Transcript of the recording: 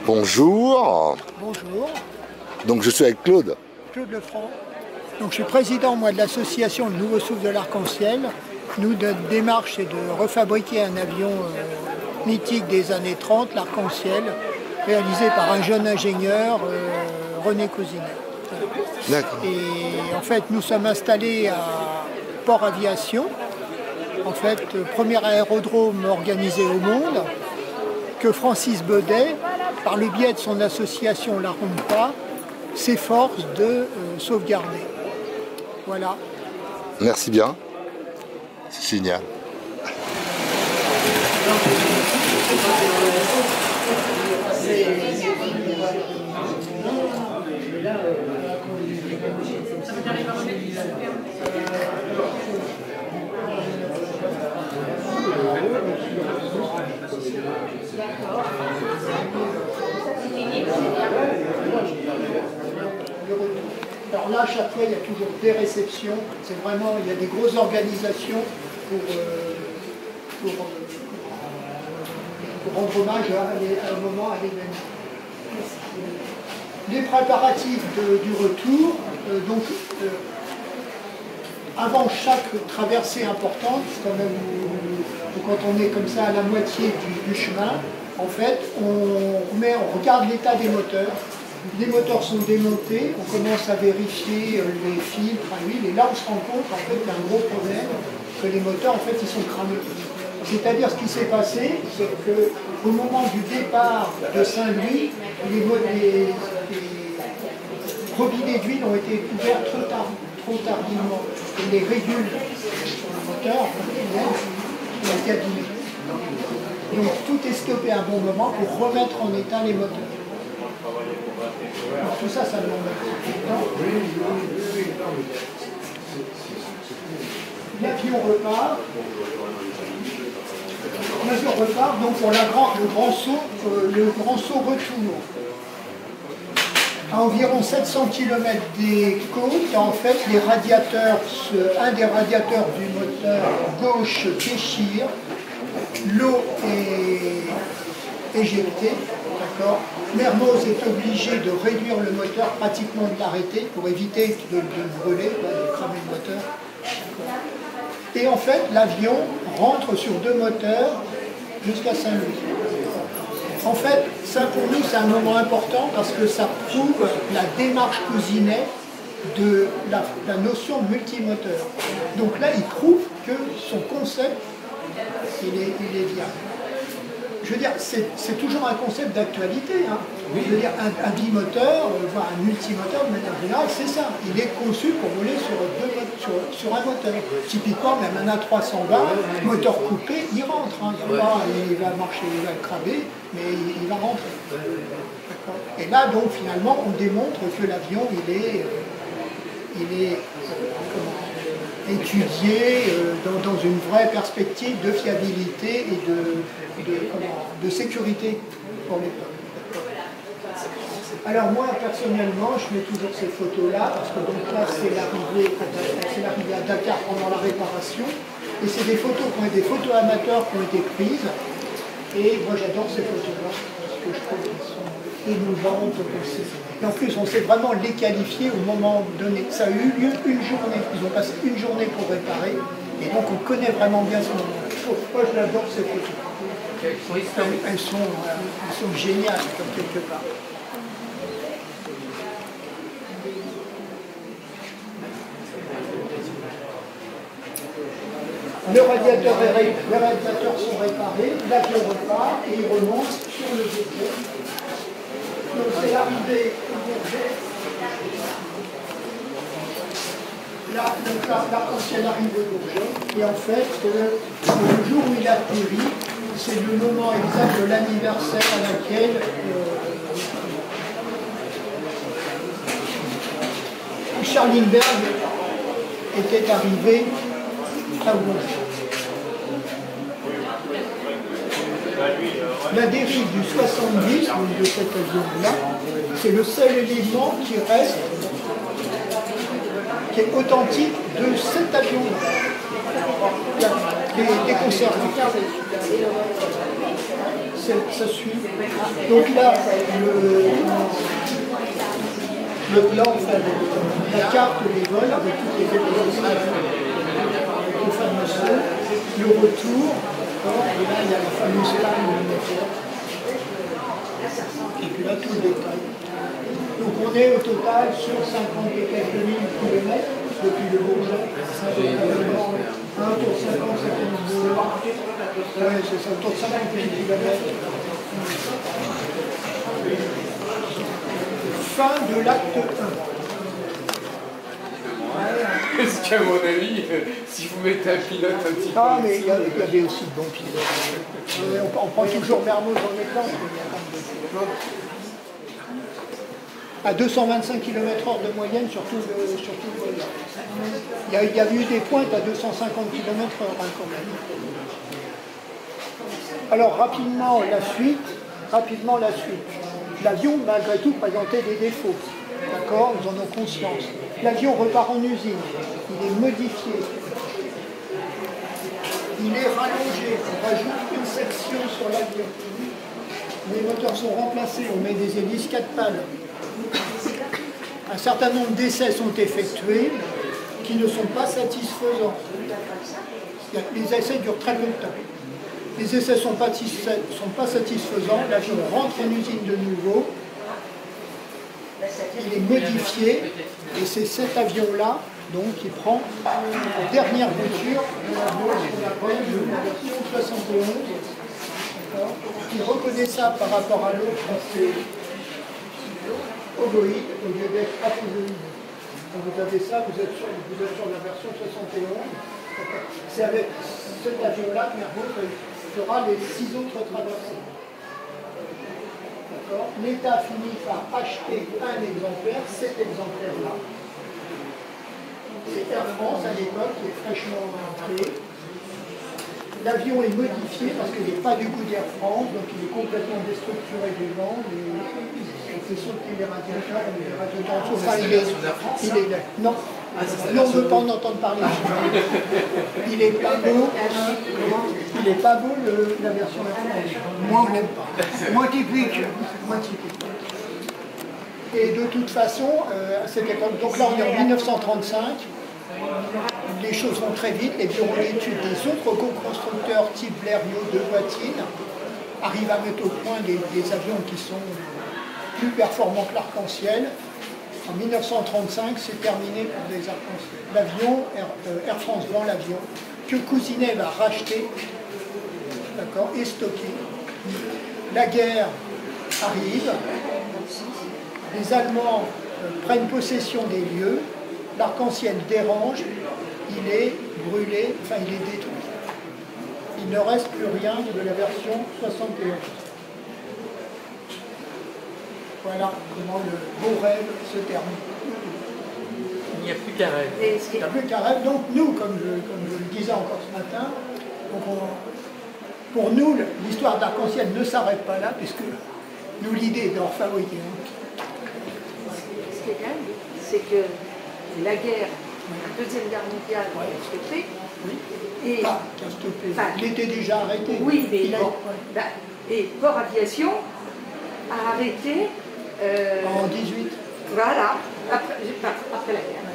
Bonjour. Bonjour. Donc je suis avec Claude. Claude Lefranc. Donc je suis président moi de l'association Le Nouveau Souffle de l'Arc-en-Ciel. Nous, notre démarche c'est de refabriquer un avion mythique des années 30, l'Arc-en-Ciel, réalisé par un jeune ingénieur, René Cousinet. D'accord. Et en fait nous sommes installés à Port Aviation, en fait premier aérodrome organisé au monde, que Francis Baudet, par le biais de son association La Rumpa, s'efforce de sauvegarder. Voilà. Merci bien. C'est génial. Alors là, à chaque fois, il y a toujours des réceptions. C'est vraiment, il y a des grosses organisations pour rendre hommage à un moment, à l'événement. Les préparatifs du retour, avant chaque traversée importante, quand même, quand on est comme ça à la moitié du chemin, en fait, on regarde l'état des moteurs. Les moteurs sont démontés, on commence à vérifier les filtres à huile, et là on se rend compte en fait qu'il y a un gros problème, que les moteurs en fait ils sont cramés. C'est-à-dire ce qui s'est passé, c'est qu'au moment du départ de Saint-Louis, les robinets d'huile ont été couverts trop tardivement. Et les régules sur le moteur ont été abîmées. Donc tout est stoppé à un bon moment pour remettre en état les moteurs. Alors, tout ça, ça demande un temps. L'avion repart. L'avion repart donc pour le grand saut retour. À environ 700 km des côtes, en fait, les radiateurs, un des radiateurs du moteur gauche déchire, l'eau est éjectée, d'accord. Mermoz est obligé de réduire le moteur, pratiquement de l'arrêter, pour éviter de brûler, de cramer le moteur. Et en fait, l'avion rentre sur deux moteurs jusqu'à Saint-Louis. En fait, ça pour nous, c'est un moment important parce que ça prouve la démarche Cousinet de la notion de multimoteur. Donc là, il prouve que son concept, il est viable. Je veux dire, c'est toujours un concept d'actualité. Hein. Oui. Je veux dire, un bimoteur, voire un multimoteur, de manière générale, c'est ça. Il est conçu pour rouler sur un moteur. Typiquement, même un A320, moteur coupé, il rentre. Hein. Il va marcher, il va cramer, mais il va rentrer. Et là, donc, finalement, on démontre que l'avion, il est étudié dans une vraie perspective de fiabilité et de sécurité pour les peuples. Alors moi, personnellement, je mets toujours ces photos-là, parce que donc là, c'est l'arrivée à Dakar pendant la réparation, et c'est des photos des photos amateurs qui ont été prises, et moi j'adore ces photos-là, parce que je trouve qu'elles sont émouvantes aussi. Et en plus, on sait vraiment les qualifier au moment donné. Ça a eu lieu une journée, ils ont passé une journée pour réparer, et donc on connaît vraiment bien ce moment-là. Moi, j'adore ces photos. Elles sont géniales, comme quelque part. Les radiateurs sont réparés, l'avion repart et il remonte sur le Bourget. Donc c'est l'arrivée au Bourget. Là, l'arc-en-ciel arrive au Bourget. Et en fait, le jour où il atterrit, c'est le moment exact de l'anniversaire à laquelle Charles Lindbergh était arrivé à Bourget. La dérive du 70, donc de cet avion-là, c'est le seul élément qui reste, qui est authentique de cet avion-là. Des conserves. ça suit. Donc là, le plan, enfin, la carte des vols avec toutes les évolutions, le fameux saut, le retour, et là il y a la fameuse panne de moteur. Et puis là tout le détail. Donc on est au total sur 50 et quelques mille kilomètres depuis le Bourget. Un tour 50, 52. Ouais, c'est ça, autour de 50 kilomètres. Fin de l'acte 1. Parce qu'à mon avis, si vous mettez un pilote un petit peu... Ah, mais il y avait aussi de bons pilotes. On prend toujours Mermoz en exemple. À 225 km/h de moyenne sur tout le vol. Il y a eu des pointes à 250 km/h quand même. Alors rapidement la suite. L'avion, malgré tout, présentait des défauts. D'accord, ils en ont conscience. L'avion repart en usine. Il est modifié. Il est rallongé. On rajoute une section sur l'avion. Les moteurs sont remplacés. On met des hélices 4 pales. Un certain nombre d'essais sont effectués qui ne sont pas satisfaisants. Les essais durent très peu de temps. Les essais ne sont pas satisfaisants, l'avion rentre en usine de nouveau, il est modifié, et c'est cet avion-là donc qui prend la dernière voiture de l'avion, ce qu'on appelle la version 71, qui reconnaît ça par rapport à l'autre, c'est ovoïde au lieu d'être apophysoïde. Quand vous avez ça, vous êtes sur la version 71. C'est avec cet avion-là que Mermoz fera les 6 autres traversées. L'État finit par acheter un exemplaire, cet exemplaire-là. C'est Air France à l'époque qui est fraîchement créé. L'avion est modifié parce qu'il n'est pas du goût d'Air France, donc il est complètement déstructuré du vent. On fait sauter les radiateurs, enfin, non. Non, on ne veut pas en entendre parler. Il n'est pas beau. Il n'est pas beau la version Air France. Moi, on n'aime pas. Moins typique. Et de toute façon, à cette époque, donc là on est en 1935, les choses vont très vite, les bureaux d'études des autres co-constructeurs type Blériot de Voitine arrivent à mettre au point des avions qui sont plus performants que l'arc-en-ciel. En 1935, c'est terminé pour les arc-en-ciel. L'avion, Air France vend l'avion, que Cousinet va racheter, d'accord, et stocker. La guerre arrive, les Allemands prennent possession des lieux, l'arc-en-ciel dérange, il est brûlé, enfin il est détruit. Il ne reste plus rien de la version 71. Voilà comment le beau rêve se termine. Il n'y a plus qu'un rêve. Il n'y a plus qu'un rêve. Donc nous, comme je le disais encore ce matin, pour nous, l'histoire d'arc-en-ciel ne s'arrête pas là, puisque nous, l'idée est d'en fabriquer. Ce qui est dingue, c'est que la guerre, la Deuxième Guerre mondiale, a stoppé. Oui. Et Pas stoppé. Il était déjà arrêté. Oui, mais bon. Et Port Aviation a arrêté... en 18. Voilà, après la guerre.